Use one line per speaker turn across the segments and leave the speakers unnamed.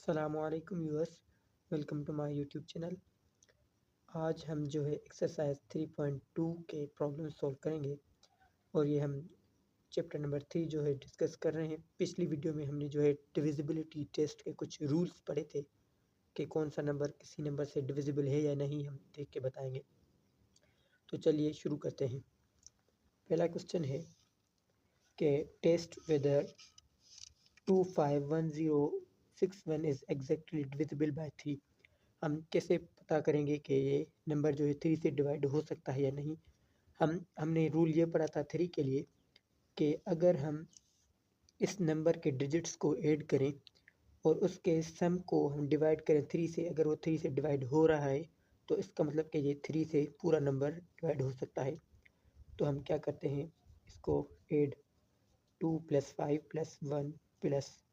अस्सलामुअलैकुम viewers, welcome to my YouTube channel. आज हम जो है एक्सरसाइज 3.2 के प्रॉब्लम सॉल्व करेंगे और ये हम चैप्टर नंबर 3 जो है डिस्कस कर रहे हैं। पिछली वीडियो में हमने जो है डिविजिबिलिटी टेस्ट के कुछ रूल्स पढ़े थे कि कौन सा नंबर किसी नंबर से डिविजिबल है या नहीं, हम देख के बताएंगे। तो चलिए शुरू करते हैं। पहला क्वेश्चन है कि test whether 251061 is exactly divisible by 3। हम कैसे पता करेंगे कि ये नंबर जो है 3 से डिवाइड हो सकता है या नहीं। हमने रूल ये पढ़ा था 3 के लिए कि अगर हम इस नंबर के डिजिट्स को ऐड करें और उसके सम को हम डिवाइड करें 3 से, अगर वो 3 से डिवाइड हो रहा है तो इसका मतलब कि ये 3 से पूरा नंबर डिवाइड हो सकता है। तो हम क्या करते हैं, इसको ऐड 2 + 5 + 1 +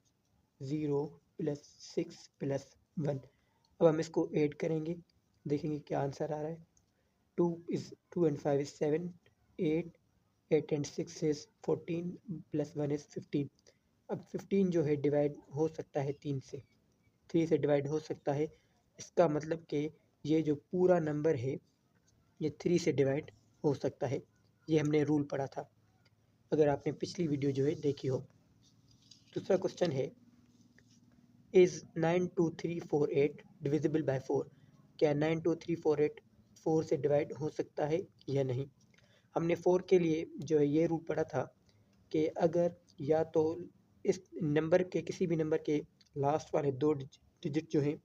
0 + 6 + 1। अब हम इसको ऐड करेंगे, देखेंगे क्या आंसर आ रहा है। 2 and 5 is 7, 8 and 6 is 14 + 1 is 15। अब 15 जो है डिवाइड हो सकता है 3 से, 3 से डिवाइड हो सकता है। इसका मतलब कि ये जो पूरा नंबर है ये 3 से डिवाइड हो सकता है। ये हमने रूल पढ़ा था, अगर आपने पिछली वीडियो जो है देखी हो। दूसरा क्वेश्चन है, इज़ 92348 डिविजिबल बाय 4। क्या 92348 4 से डिवाइड हो सकता है या नहीं। हमने 4 के लिए जो है ये रूल पढ़ा था कि अगर या तो इस नंबर के किसी भी नंबर के लास्ट वाले 2 डिजिट जो हैं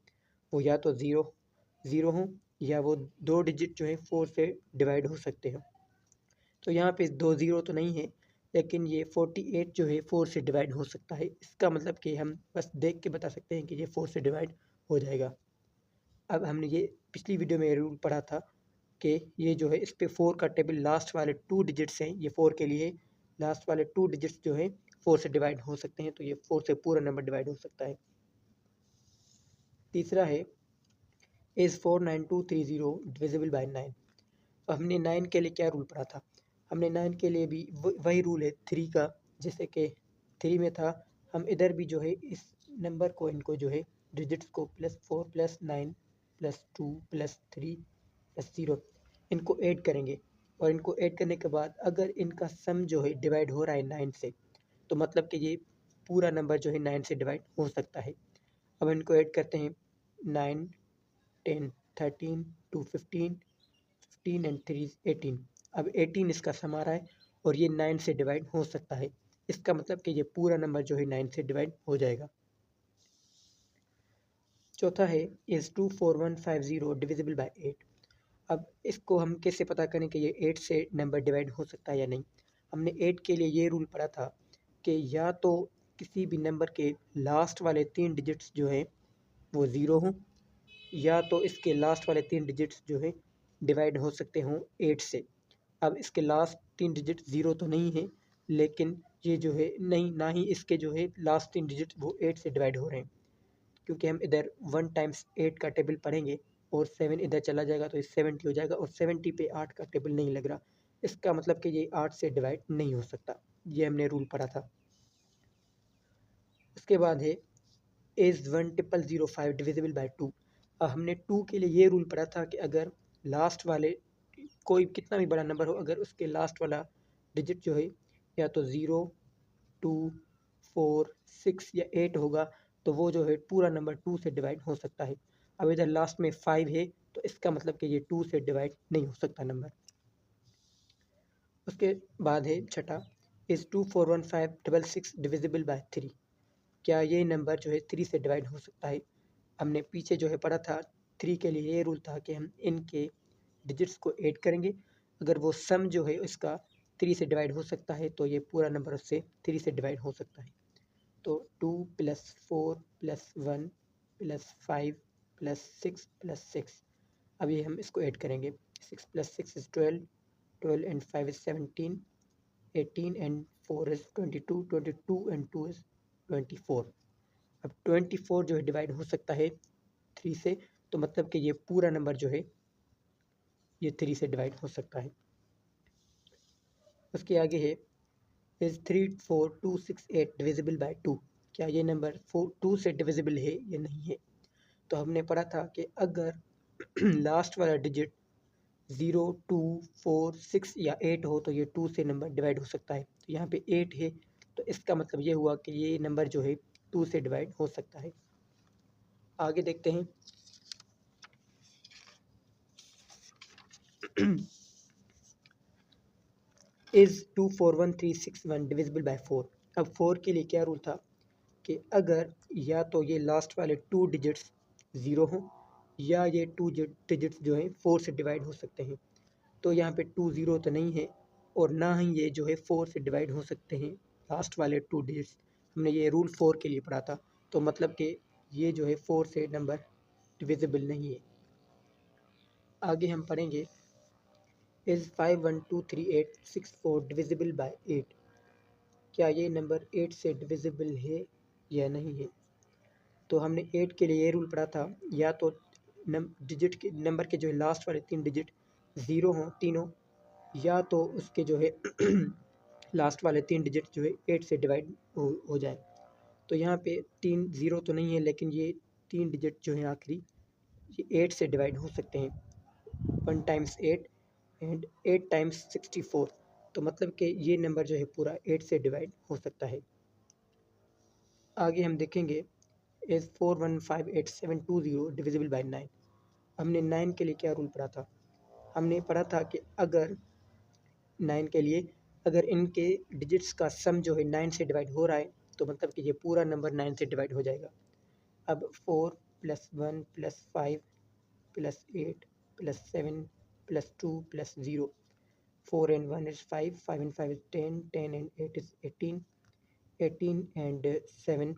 वो या तो ज़ीरो हों या वो 2 डिजिट जो है 4 से डिवाइड हो सकते हैं। तो यहाँ पे 2 ज़ीरो तो नहीं है, लेकिन ये 48 जो है 4 से डिवाइड हो सकता है। इसका मतलब कि हम बस देख के बता सकते हैं कि ये 4 से डिवाइड हो जाएगा। अब हमने ये पिछली वीडियो में रूल पढ़ा था कि ये जो है इस पे 4 का टेबल लास्ट वाले 2 डिजिट्स हैं, ये 4 के लिए लास्ट वाले 2 डिजिट्स जो है 4 से डिवाइड हो सकते हैं, तो ये 4 से पूरा नंबर डिवाइड हो सकता है। तीसरा है, इज़ 49230 डिविजिबल बाय 9। हमने 9 के लिए क्या रूल पढ़ा था, हमने 9 के लिए भी वही रूल है 3 का, जैसे कि 3 में था। हम इधर भी जो है इस नंबर को, इनको जो है डिजिट्स को +4 + 9 + 2 + 3 + 0 इनको ऐड करेंगे और इनको ऐड करने के बाद अगर इनका सम जो है डिवाइड हो रहा है 9 से, तो मतलब कि ये पूरा नंबर जो है 9 से डिवाइड हो सकता है। अब इनको ऐड करते हैं, 9 10 13 2 15 15 and 3 is 18। अब 18 इसका सम आ रहा है और ये 9 से डिवाइड हो सकता है। इसका मतलब कि ये पूरा नंबर जो है 9 से डिवाइड हो जाएगा। चौथा है, इज़ 24150 डिविजिबल बाय 8। अब इसको हम कैसे पता करें कि ये 8 से नंबर डिवाइड हो सकता है या नहीं। हमने 8 के लिए ये रूल पढ़ा था कि या तो किसी भी नंबर के लास्ट वाले 3 डिजिट्स जो हैं वो ज़ीरो हों, या तो इसके लास्ट वाले 3 डिजिट्स जो है डिवाइड हो सकते हों 8 से। अब इसके लास्ट 3 डिजिट ज़ीरो तो नहीं है, लेकिन ये जो है नहीं, ना ही इसके जो है लास्ट 3 डिजिट वो 8 से डिवाइड हो रहे हैं, क्योंकि हम इधर 1 × 8 का टेबल पढ़ेंगे और 7 इधर चला जाएगा तो ये 70 हो जाएगा और 70 पे 8 का टेबल नहीं लग रहा। इसका मतलब कि ये 8 से डिवाइड नहीं हो सकता। ये हमने रूल पढ़ा था। उसके बाद है, इज़ 10005 डिविजिबल बाय 2। अब हमने 2 के लिए ये रूल पढ़ा था कि अगर लास्ट वाले कोई कितना भी बड़ा नंबर हो, अगर उसके लास्ट वाला डिजिट जो है या तो 0 2 4 6 या 8 होगा, तो वो जो है पूरा नंबर 2 से डिवाइड हो सकता है। अब इधर लास्ट में 5 है, तो इसका मतलब कि ये 2 से डिवाइड नहीं हो सकता नंबर। उसके बाद है छठा, इज़ 24156 डिविजिबल बाय 3। क्या ये नंबर जो है 3 से डिवाइड हो सकता है। हमने पीछे जो है पढ़ा था 3 के लिए ये रूल था कि हम इनके डिजिट्स को ऐड करेंगे, अगर वो सम जो है इसका 3 से डिवाइड हो सकता है तो ये पूरा नंबर उससे 3 से डिवाइड हो सकता है। तो 2 + 4 + 1 + 5 + 6 + 6। अब ये हम इसको ऐड करेंगे, 6 + 6 is 12, 12 and 5 is 17, 18 and 4 is 22, 22 and 2 is 24। अब 24 जो है डिवाइड हो सकता है 3 से, तो मतलब कि ये पूरा नंबर जो है ये 3 से डिवाइड हो सकता है। उसके आगे है, इज़ 34268 डिविजिबल बाय 2। क्या ये नंबर 2 से डिविजिबल है या नहीं है। तो हमने पढ़ा था कि अगर लास्ट वाला डिजिट 0, 2, 4, 6 या 8 हो तो ये 2 से नंबर डिवाइड हो सकता है। तो यहाँ पे 8 है, तो इसका मतलब ये हुआ कि ये नंबर जो है 2 से डिवाइड हो सकता है। आगे देखते हैं। Is 241361 divisible by 4। अब 4 के लिए क्या रूल था कि अगर या तो ये लास्ट वाले 2 डिजिट्स 0 हों या ये 2 डिजिट्स जो हैं 4 से डिवाइड हो सकते हैं। तो यहाँ पे 2 0 तो नहीं है और ना ही ये जो है 4 से डिवाइड हो सकते हैं लास्ट वाले 2 डिजिट्स। हमने ये रूल 4 के लिए पढ़ा था। तो मतलब कि ये जो है 4 से नंबर डिविजिबल नहीं है। आगे हम पढ़ेंगे इज़ 512384 डिविजिबल बाय 8। क्या ये नंबर 8 से डिविजिबल है या नहीं है। तो हमने 8 के लिए ये रूल पढ़ा था, या तो डिजिट के नंबर के जो है लास्ट वाले 3 डिजिट 0 हों तीनों, या तो उसके जो है लास्ट वाले 3 डिजिट जो है 8 से डिवाइड हो जाए। तो यहाँ पे 3 0 तो नहीं है, लेकिन ये 3 डिजिट जो है आखिरी ये 8 से डिवाइड हो सकते हैं। 1 टाइम्स 8 एंड 8 टाइम्स 64। तो मतलब कि ये नंबर जो है पूरा 8 से डिवाइड हो सकता है। आगे हम देखेंगे इज़ 415820 डिविजिबल बाय 9। हमने 9 के लिए क्या रूल पढ़ा था। हमने पढ़ा था कि अगर 9 के लिए अगर इनके डिजिट्स का सम जो है 9 से डिवाइड हो रहा है तो मतलब कि ये पूरा नंबर 9 से डिवाइड हो जाएगा। अब 4 + 1 + 5 + 8 + 7 + 2 + 0। 4 and 1 is 5, 5 and 5 is 10, 10 and 8 is 18, 18 and 7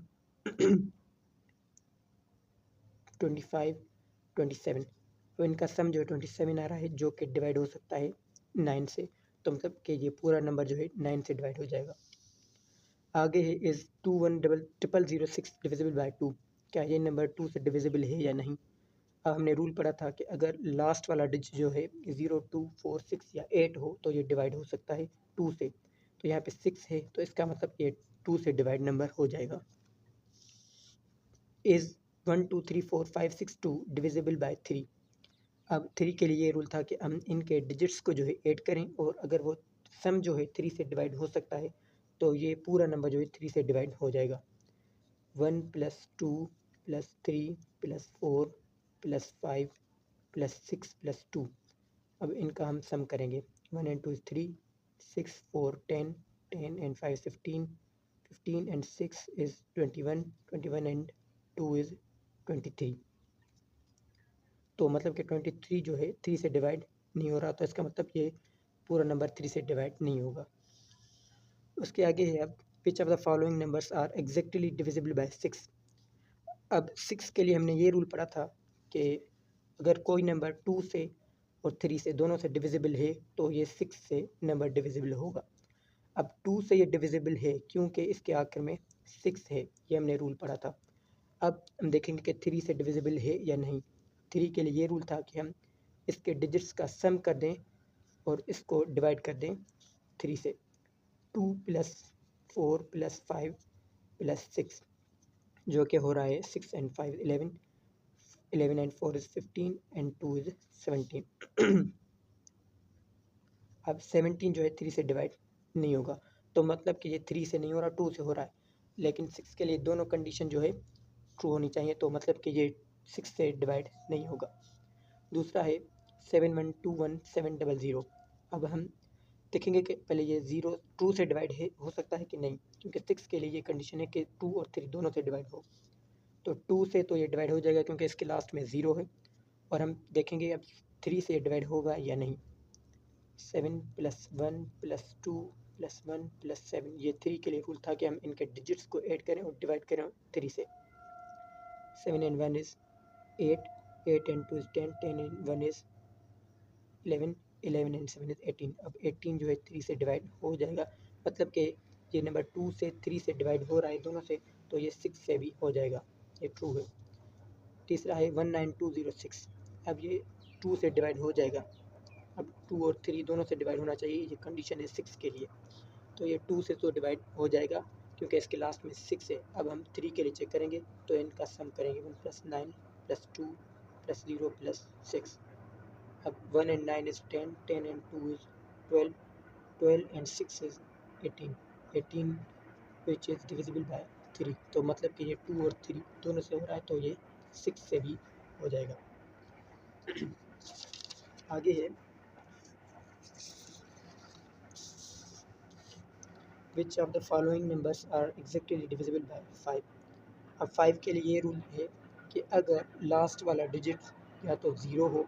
25, 27। तो इनका सम जो है 27 आ रहा है, जो कि डिवाइड हो सकता है 9 से। तो मतलब कि ये पूरा नंबर जो है 9 से डिवाइड हो जाएगा। आगे है इज़ 210006 डिविजिबल बाय 2। क्या ये नंबर 2 से डिविजिबल है या नहीं। अब हमने रूल पढ़ा था कि अगर लास्ट वाला डिजिट जो है 0, 2, 4, 6 या 8 हो तो ये डिवाइड हो सकता है 2 से। तो यहाँ पे 6 है, तो इसका मतलब ये 2 से डिवाइड नंबर हो जाएगा। Is 1 2 3 4 5 6 2 divisible by 3। अब 3 के लिए ये रूल था कि हम इनके डिजिट्स को जो है ऐड करें, और अगर वो सम जो है 3 से डिवाइड हो सकता है तो ये पूरा नंबर जो है 3 से डिवाइड हो जाएगा। 1 + 2 + 3 + 4 + 5 + 6 + 2। अब इनका हम सम करेंगे। 1 and 2 is 3, 6, 4, 10, 10 and 5 is 15, 15 and 6 is 21, 21 and 2 is 23। तो मतलब कि 23 जो है 3 से डिवाइड नहीं हो रहा, तो इसका मतलब ये पूरा नंबर 3 से डिवाइड नहीं होगा। उसके आगे है अब which of the following numbers are exactly divisible by 6। अब 6 के लिए हमने ये रूल पढ़ा था कि अगर कोई नंबर 2 से और 3 से दोनों से डिविजिबल है तो ये 6 से नंबर डिविजिबल होगा। अब 2 से ये डिविजिबल है क्योंकि इसके आखिर में 6 है, ये हमने रूल पढ़ा था। अब हम देखेंगे कि 3 से डिविजिबल है या नहीं। 3 के लिए ये रूल था कि हम इसके डिजिट्स का सम कर दें और इसको डिवाइड कर दें 3 से। 2 + 4 + 5 + 6 जो कि हो रहा है 6 and 5 11, 11 and 4 is 15 and 2 is 17। अब 17 जो है 3 से डिवाइड नहीं होगा, तो मतलब कि ये 3 से नहीं हो रहा, 2 से हो रहा है। लेकिन 6 के लिए दोनों कंडीशन जो है ट्रू होनी चाहिए, तो मतलब कि ये 6 से डिवाइड नहीं होगा। दूसरा है 7121 700। अब हम देखेंगे कि पहले ये 0 2 से डिवाइड है हो सकता है कि नहीं, क्योंकि 6 के लिए ये कंडीशन है कि 2 और 3 दोनों से डिवाइड हो। तो 2 से तो ये डिवाइड हो जाएगा क्योंकि इसके लास्ट में 0 है। और हम देखेंगे अब 3 से ये डिवाइड होगा या नहीं। 7 + 1 + 2 + 1 + 7, ये 3 के लिए रूल था कि हम इनके डिजिट्स को ऐड करें और डिवाइड करें 3 से। 7 and 1 is 8, 8 and 2 is 10, 10 and 1 is 11, 11 and 7 is 18। अब 18 जो है 3 से डिवाइड हो जाएगा, मतलब कि ये नंबर 2 से 3 से डिवाइड हो रहा है दोनों से, तो ये 6 से भी हो जाएगा, ये ट्रू है। तीसरा है 19206। अब ये 2 से डिवाइड हो जाएगा। अब 2 और 3 दोनों से डिवाइड होना चाहिए, ये कंडीशन है 6 के लिए। तो ये 2 से तो डिवाइड हो जाएगा क्योंकि इसके लास्ट में 6 है। अब हम 3 के लिए चेक करेंगे तो इनका सम करेंगे 1 + 9 + 2 + 0 + 6। अब 1 and 9 is 10, 10 and 2 is 12, 12 and 6 is 18, 18 which is divisible by 3। तो मतलब कि ये 2 और 3 दोनों से हो रहा है तो ये 6 से भी हो जाएगा। आगे है which of the following numbers are exactly divisible by 5। अब 5 के लिए ये रूल है कि अगर लास्ट वाला डिजिट या तो 0 हो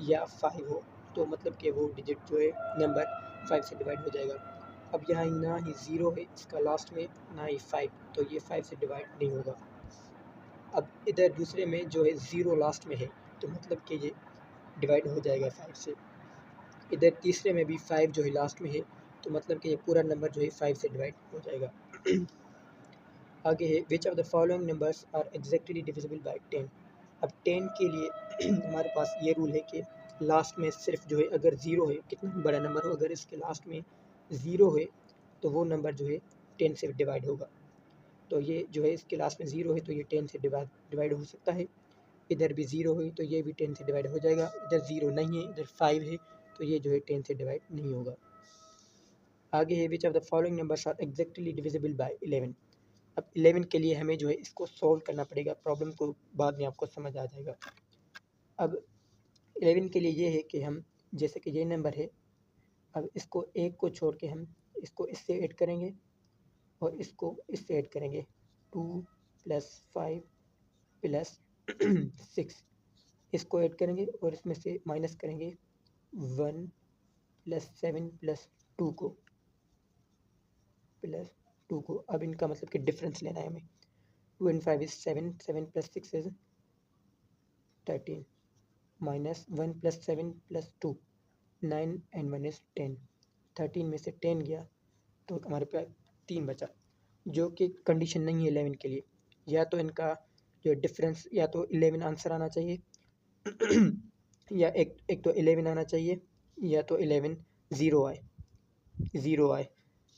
या 5 हो तो मतलब कि वो डिजिट जो है नंबर 5 से डिवाइड हो जाएगा। अब यहाँ ना ही 0 है इसका लास्ट में, ना ही 5, तो ये 5 से डिवाइड नहीं होगा। अब इधर दूसरे में जो है 0 लास्ट में है तो मतलब कि ये डिवाइड हो जाएगा 5 से। इधर तीसरे में भी 5 जो है लास्ट में है तो मतलब कि ये पूरा नंबर जो है 5 से डिवाइड हो जाएगा। आगे है which of the following numbers are exactly divisible by 10। अब 10 के लिए हमारे पास ये रूल है कि लास्ट में सिर्फ जो है अगर 0 है, कितना बड़ा नंबर हो, अगर इसके लास्ट में 0 है तो वो नंबर जो है 10 से डिवाइड होगा। तो ये जो है इसके लास्ट में 0 है तो ये 10 से डिवाइड हो सकता है। इधर भी 0 है तो ये भी 10 से डिवाइड हो जाएगा। इधर 0 नहीं है, इधर 5 है तो ये जो है 10 से डिवाइड नहीं होगा। आगे है which of the following numbers are exactly divisible by 11। अब 11 के लिए हमें जो है इसको सॉल्व करना पड़ेगा, प्रॉब्लम को बाद में आपको समझ आ जाएगा। अब 11 के लिए ये है कि हम जैसे कि ये नंबर है, अब इसको एक को छोड़ के हम इसको इससे ऐड करेंगे और इसको इससे ऐड करेंगे 2 + 5 + 6 इसको ऐड करेंगे और इसमें से माइनस करेंगे 1 + 7 + 2 को अब इनका मतलब कि डिफरेंस लेना है हमें। 2 and 5 is 7, 7 + 6 is 13, minus 1 + 7 + 2, 9 and 1 is 10। 13 में से 10 गया तो हमारे पास 3 बचा, जो कि कंडीशन नहीं है 11 के लिए। या तो इनका जो डिफरेंस या तो 11 आंसर आना चाहिए या एक तो 11 आना चाहिए या तो 11 ज़ीरो आए।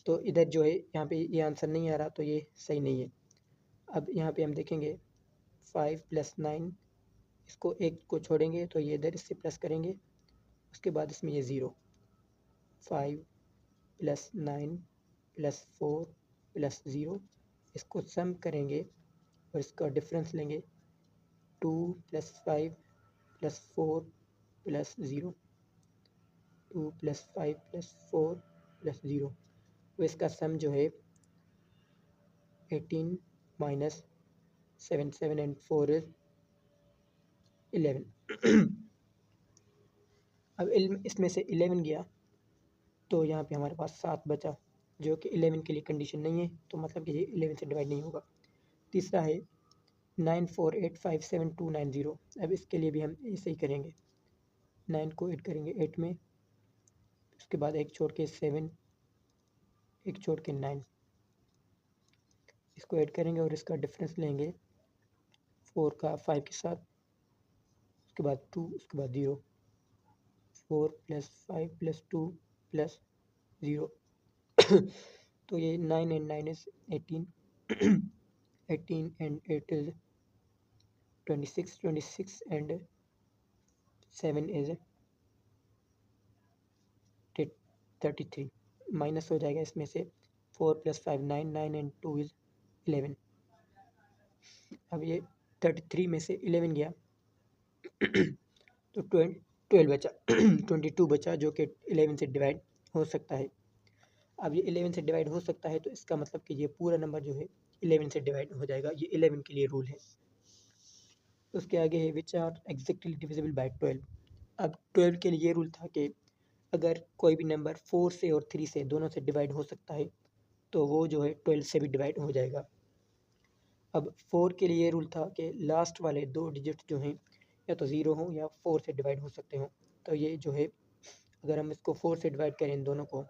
तो इधर जो है यहाँ पे ये आंसर नहीं आ रहा तो ये सही नहीं है। अब यहाँ पे हम देखेंगे 5 + 9, इसको एक को छोड़ेंगे तो ये इधर इससे प्लस करेंगे, उसके बाद इसमें ये 0, 5 + 9 + 4 + 0 इसको सम करेंगे और इसका डिफरेंस लेंगे 2 + 5 + 4 + 0, 2 + 5 + 4 + 0, तो इसका सम जो है 18 minus 7, 7 and 4 is 11। अब इसमें से 11 गया तो यहाँ पे हमारे पास 7 बचा, जो कि 11 के लिए कंडीशन नहीं है तो मतलब कि ये 11 से डिवाइड नहीं होगा। तीसरा है 94857 290। अब इसके लिए भी हम ऐसे ही करेंगे, 9 को ऐड करेंगे 8 में, उसके बाद एक छोड़ के 7, एक छोड़ के 9, इसको ऐड करेंगे और इसका डिफरेंस लेंगे 4 का 5 के साथ, उसके बाद 2, उसके बाद 0, 4 + 5 + 2 + 0 तो ये 9 and 9 is 18, 18 and 8 is 26, 26 and 7 is 33, minus हो जाएगा इसमें से 4 + 5 9, 9 and 2 is 11। अब ये 33 में से 11 गया तो 12 बचा 22 बचा, जो कि 11 से डिवाइड हो सकता है। अब ये 11 से डिवाइड हो सकता है तो इसका मतलब कि ये पूरा नंबर जो है 11 से डिवाइड हो जाएगा। ये 11 के लिए रूल है। उसके आगे है which are exactly divisible by 12। अब 12 के लिए ये रूल था कि अगर कोई भी नंबर 4 से और 3 से दोनों से डिवाइड हो सकता है तो वो जो है 12 से भी डिवाइड हो जाएगा। अब 4 के लिए ये रूल था कि लास्ट वाले 2 डिजिट जो हैं या तो 0 हो या 4 से डिवाइड हो सकते हो। तो ये जो है अगर हम इसको 4 से डिवाइड करें इन दोनों को,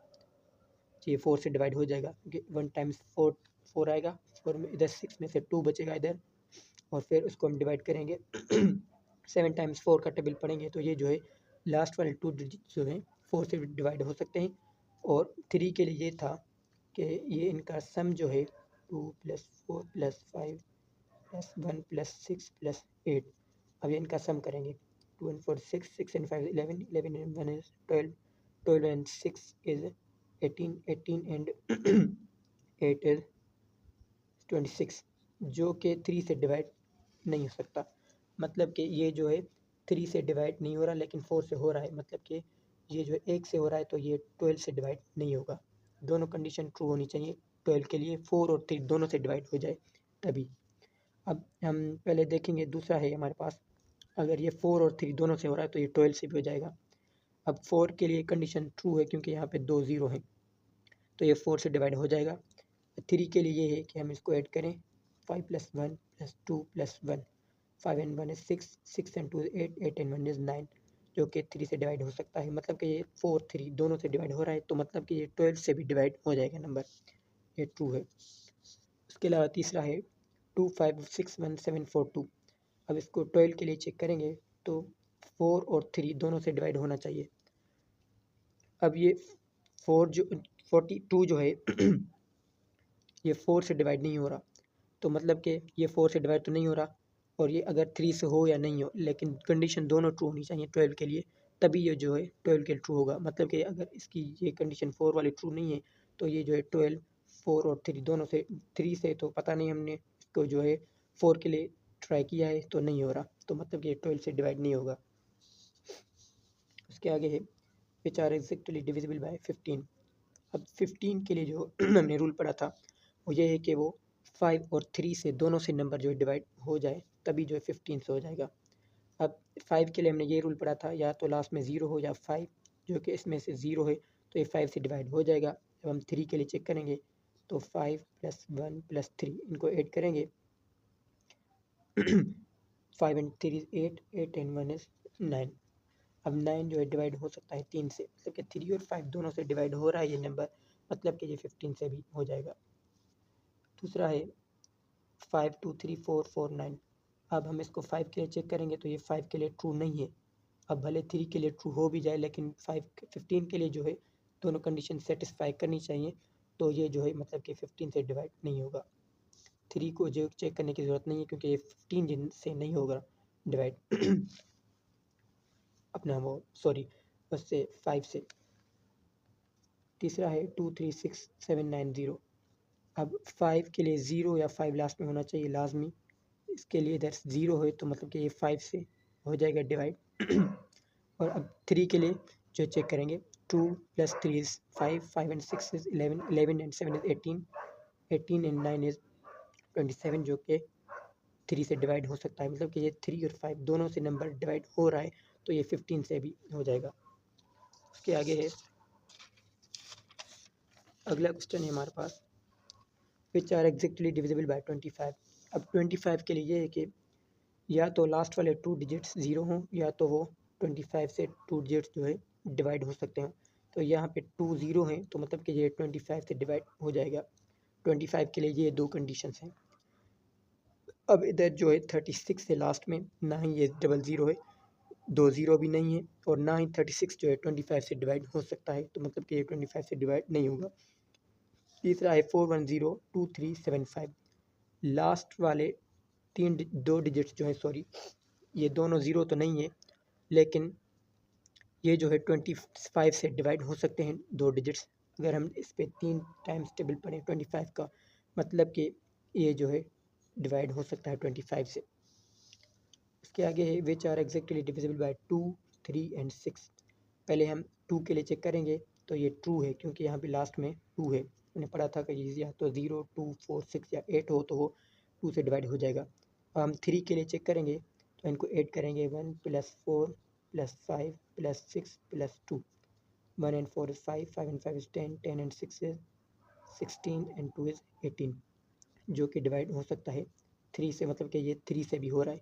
ये 4 से डिवाइड हो जाएगा क्योंकि 1 टाइम्स 4 आएगा, 4 में इधर 6 में से 2 बचेगा इधर, और फिर उसको हम डिवाइड करेंगे 7 टाइम्स 4 का टेबल पढ़ेंगे तो ये जो है लास्ट वाले 2 डिजिट जो हैं 4 से डिवाइड हो सकते हैं। और 3 के लिए ये था कि ये इनका सम जो है 2 + 4 + 5 + 1 + 6 + 8। अब ये इनका सम करेंगे। 2 and 4 6, 6 and 5 11, 11 and 1 is 12, 12 and 6 is 18, 18 and 8 is 26, जो कि 3 से डिवाइड नहीं हो सकता। मतलब कि ये जो है 3 से डिवाइड नहीं हो रहा, लेकिन 4 से हो रहा है। मतलब कि ये जो है 1 से हो रहा है, तो ये 12 से डिवाइड नहीं होगा। दोनों कंडीशन ट्रू होनी चाहिए 12 के लिए, 4 और 3 दोनों से डिवाइड हो जाए तभी। अब हम पहले देखेंगे, दूसरा है हमारे पास, अगर ये 4 और 3 दोनों से हो रहा है तो ये 12 से भी हो जाएगा। अब 4 के लिए कंडीशन ट्रू है क्योंकि यहाँ पे 2 0 हैं, तो ये 4 से डिवाइड हो जाएगा। 3 के लिए ये है कि हम इसको ऐड करें, 5 + 1 + 2 + 1, 5 and 1 is 6, 6 and 2 is 8, 8 and 1 is 9, जो कि 3 से डिवाइड हो सकता है। मतलब कि ये 4 3 दोनों से डिवाइड हो रहा है, तो मतलब कि ये 12 से भी डिवाइड हो जाएगा नंबर, ये ट्रू है। उसके अलावा तीसरा है 2 5 6 1 7 4 2। अब इसको 12 के लिए चेक करेंगे तो 4 और 3 दोनों से डिवाइड होना चाहिए। अब ये 42 जो है ये 4 से डिवाइड नहीं हो रहा, तो मतलब कि ये 4 से डिवाइड तो नहीं हो रहा, और ये अगर 3 से हो या नहीं हो, लेकिन कंडीशन दोनों ट्रू होनी चाहिए 12 के लिए, तभी ये जो है 12 के लिए ट्रू होगा। मतलब कि अगर इसकी ये कंडीशन 4 वाली ट्रू नहीं है, तो ये जो है 12 4 और 3 दोनों से, 3 से तो पता नहीं, हमने इसको जो है 4 के लिए ट्राई किया है तो नहीं हो रहा, तो मतलब कि ये 12 से डिवाइड नहीं होगा। उसके आगे है which are exactly divisible by 15। अब 15 के लिए जो हमने रूल पढ़ा था वो ये है कि वो 5 और 3 से दोनों से नंबर जो है डिवाइड हो जाए, तभी जो है 15 से हो जाएगा। अब 5 के लिए हमने ये रूल पढ़ा था, या तो लास्ट में 0 हो या 5, जो कि इसमें से 0 है तो ये 5 से डिवाइड हो जाएगा। अब हम 3 के लिए चेक करेंगे तो 5 + 1 + 3 इनको ऐड करेंगे 5 and 3 is 8, 8 and 1 is 9। अब 9 जो है डिवाइड हो सकता है 3 से, मतलब कि 3 और 5 दोनों से डिवाइड हो रहा है ये नंबर, मतलब कि ये 15 से भी हो जाएगा। दूसरा है 5 2 3 4 4 9। अब हम इसको 5 के लिए चेक करेंगे तो ये 5 के लिए ट्रू नहीं है। अब भले 3 के लिए ट्रू हो भी जाए, लेकिन 15 के लिए जो है दोनों कंडीशन सेटिस्फाई करनी चाहिए, तो ये जो है मतलब कि 15 से डिवाइड नहीं होगा। 3 को जो चेक करने की ज़रूरत नहीं है क्योंकि ये 15 से नहीं होगा डिवाइड अपना वो सॉरी उससे 5 से। तीसरा है 2 3 6 7 9 0। अब 5 के लिए 0 या 5 लास्ट में होना चाहिए लाजमी, इसके लिए इधर 0 है तो मतलब कि ये 5 से हो जाएगा डिवाइड। और अब 3 के लिए जो चेक करेंगे 2 + 3 is 5, 5 and 6 is 11, 11 and 7 is 18, 18 and 9 is 27, जो कि 3 से डिवाइड हो सकता है। मतलब कि ये 3 और 5 दोनों से नंबर डिवाइड हो रहा है, तो ये 15 से भी हो जाएगा। उसके आगे है अगला क्वेश्चन है हमारे पास, which are exactly divisible by 25। अब 25 के लिए ये है कि या तो लास्ट वाले 2 डिजिट्स 0 हों, या तो वो 25 से 2 डिजिट्स जो है डिवाइड हो सकते हैं। तो यहाँ पे 2 0 हैं, तो मतलब कि ये 25 से डिवाइड हो जाएगा। 25 के लिए ये दो कंडीशंस हैं। अब इधर जो है 36 से लास्ट में ना ही ये डबल ज़ीरो है, 2 0 भी नहीं है, और ना ही 36 जो है 25 से डिवाइड हो सकता है, तो मतलब कि ये 25 से डिवाइड नहीं होगा। तीसरा है 4 1 0 2 3 7 5। लास्ट वाले दो डिजिट्स जो है सॉरी, ये दोनों ज़ीरो तो नहीं है, लेकिन ये जो है 25 से डिवाइड हो सकते हैं दो डिजिट्स। अगर हम इस पर 3 टाइम्स टेबल पढ़ें 25 का, मतलब कि ये जो है डिवाइड हो सकता है 25 से। उसके आगे है which are exactly divisible by 2 3 and 6। पहले हम 2 के लिए चेक करेंगे तो ये ट्रू है क्योंकि यहाँ पे लास्ट में 2 है। मैंने पढ़ा था कि या तो 0 2 4 6 या 8 हो तो वो 2 से डिवाइड हो जाएगा। अब हम 3 के लिए चेक करेंगे तो इनको ऐड करेंगे 1 + 4 + 5 + 6 + 2। 1 and 4 is 5, 5 and 5 is 10, 10 and 6 is 16 and 2 is 18, जो कि डिवाइड हो सकता है 3 से, मतलब कि ये 3 से भी हो रहा है।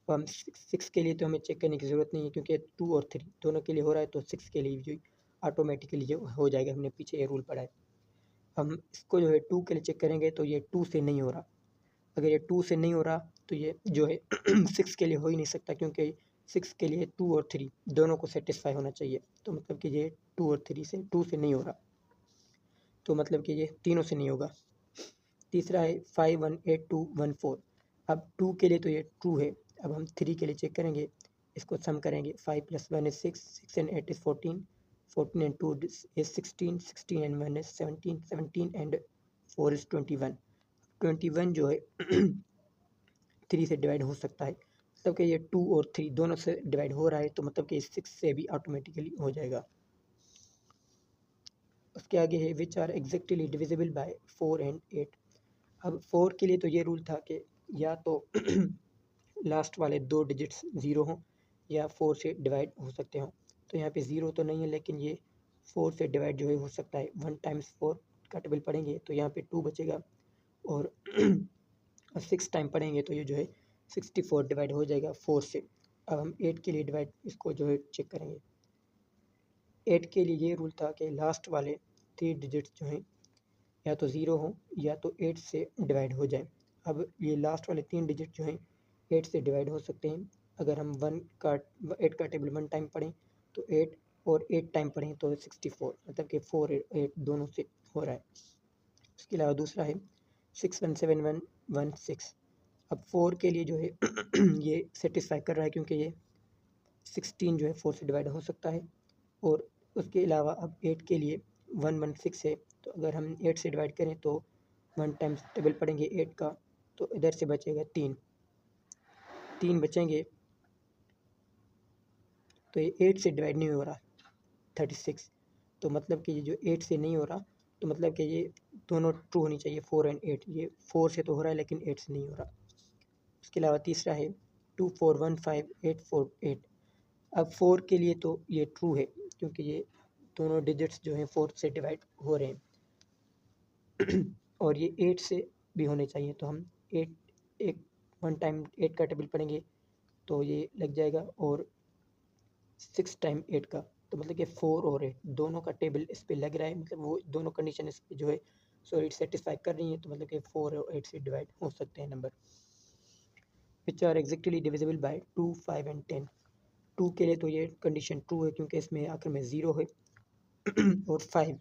अब हम 6 के लिए तो हमें चेक करने की ज़रूरत नहीं है क्योंकि 2 और 3 दोनों के लिए हो रहा है, तो 6 के लिए जो ऑटोमेटिकली जो हो जाएगा, हमने पीछे ये रूल पढ़ा है। हम इसको जो है 2 के लिए चेक करेंगे तो ये 2 से नहीं हो रहा। अगर ये 2 से नहीं हो रहा तो ये जो है 6 के लिए हो ही नहीं सकता, क्योंकि 6 के लिए 2 और 3 दोनों को सेटिस्फाई होना चाहिए, तो मतलब कि ये 2 और 3 से 2 से नहीं हो रहा, तो मतलब कि ये तीनों से नहीं होगा। तीसरा है 518214। अब 2 के लिए तो ये ट्रू है। अब हम 3 के लिए चेक करेंगे, इसको सम करेंगे। 5 + 1 is 6, 6 and 8 is 14, 14 and 2 is 16, 16 and 1 is 17, 17 and 4 is 21। 21 जो है 3 से डिवाइड हो सकता है, मतलब कि ये 2 और 3 दोनों से डिवाइड हो रहा है, तो मतलब कि 6 से भी ऑटोमेटिकली हो जाएगा। उसके आगे है which are exactly divisible by 4 and 8। अब 4 के लिए तो ये रूल था कि या तो लास्ट वाले 2 डिजिट्स 0 हों या 4 से डिवाइड हो सकते हों। तो यहाँ पे 0 तो नहीं है, लेकिन ये 4 से डिवाइड जो है हो सकता है। 1 टाइम्स 4 का टेबल पढ़ेंगे तो यहाँ पे 2 बचेगा, और 6 टाइम पढ़ेंगे तो ये जो है 64 डिवाइड हो जाएगा 4 से। अब हम 8 के लिए डिवाइड इसको जो है चेक करेंगे। 8 के लिए ये रूल था कि लास्ट वाले 3 डिजिट्स जो हैं या तो 0 हो या तो 8 से डिवाइड हो जाए। अब ये लास्ट वाले 3 डिजिट जो हैं 8 से डिवाइड हो सकते हैं। अगर हम 8 का टेबल 1 टाइम पढ़ें तो 8, और 8 टाइम पढ़ें तो 64, मतलब कि 4 8 दोनों से हो रहा है। उसके अलावा दूसरा है 617116। अब 4 के लिए जो है ये सेटिस्फाई कर रहा है, क्योंकि ये 16 जो है 4 से डिवाइड हो सकता है। और उसके अलावा अब 8 के लिए 116 है, तो अगर हम 8 से डिवाइड करें तो 1 टाइम्स टेबल पढ़ेंगे 8 का, तो इधर से बचेगा 3 बचेंगे, तो ये 8 से डिवाइड नहीं हो रहा 36। तो मतलब कि ये जो 8 से नहीं हो रहा, तो मतलब कि ये दोनों ट्रू होनी चाहिए 4 and 8। ये 4 से तो हो रहा है लेकिन 8 से नहीं हो रहा। उसके अलावा तीसरा है 2415848। अब 4 के लिए तो ये ट्रू है, क्योंकि ये दोनों डिजिट्स जो हैं 4 से डिवाइड हो रहे हैं और ये 8 से भी होने चाहिए। तो हम 8 एक 1 टाइम 8 का टेबल पढ़ेंगे तो ये लग जाएगा, और 6 टाइम 8 का, तो मतलब कि 4 और 8 दोनों का टेबल इस पर लग रहा है, मतलब वो दोनों कंडीशन इस पर जो है सेटिस्फाई कर रही है, तो मतलब कि 4 और 8 से डिवाइड हो सकते हैं number. Which are exactly divisible by 2, 5 and 10। 2 के लिए तो ये कंडीशन ट्रू है, क्योंकि इसमें आखिर में 0 है और 5।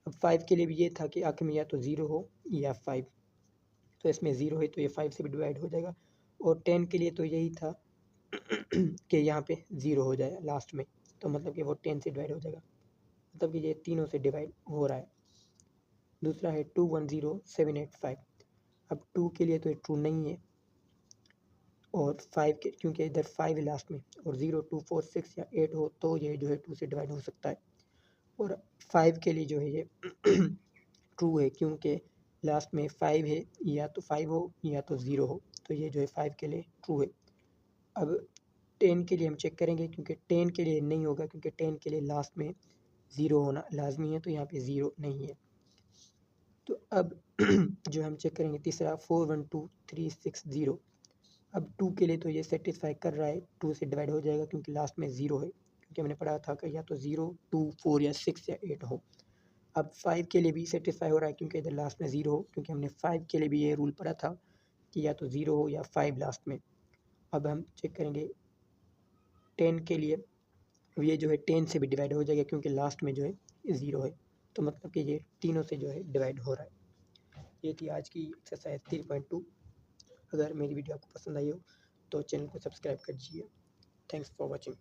अब 5 के लिए भी ये था कि आखिर में या तो 0 हो या 5, तो इसमें 0 है तो ये 5 से भी डिवाइड हो जाएगा। और 10 के लिए तो यही था कि यहाँ पे 0 हो जाए लास्ट में, तो मतलब कि वो 10 से डिवाइड हो जाएगा, मतलब कि ये तीनों से डिवाइड हो रहा है। दूसरा है 210785। अब 2 के लिए तो ये ट्रू नहीं है, और 5 के, क्योंकि इधर 5 है लास्ट में, और 0 2 4 6 या 8 हो तो ये जो है 2 से डिवाइड हो सकता है। और 5 के लिए जो है ये ट्रू है, क्योंकि लास्ट में 5 है, या तो 5 हो या तो 0 हो, तो ये जो है 5 के लिए ट्रू है। अब 10 के लिए हम चेक करेंगे, क्योंकि 10 के लिए नहीं होगा, क्योंकि 10 के लिए लास्ट में 0 होना लाजमी है, तो यहाँ पे 0 नहीं है। तो अब जो हम चेक करेंगे तीसरा 412360। अब 2 के लिए तो ये सेटिस्फाई कर रहा है, 2 से डिवाइड हो जाएगा, क्योंकि लास्ट में 0 है, क्योंकि हमने पढ़ा था कि या तो 0 2 4 या 6 या 8 हो। अब 5 के लिए भी सेटिस्फाई हो रहा है, क्योंकि इधर लास्ट में 0 हो, क्योंकि हमने 5 के लिए भी ये रूल पढ़ा था कि या तो 0 हो या 5 लास्ट में। अब हम चेक करेंगे 10 के लिए, ये जो है 10 से भी डिवाइड हो जाएगा, क्योंकि लास्ट में जो है 0 है, तो मतलब कि ये तीनों से जो है डिवाइड हो रहा है। ये थी आज की एक्सरसाइज 3.2। अगर मेरी वीडियो आपको पसंद आई हो तो चैनल को सब्सक्राइब कर दीजिए। Thanks for watching.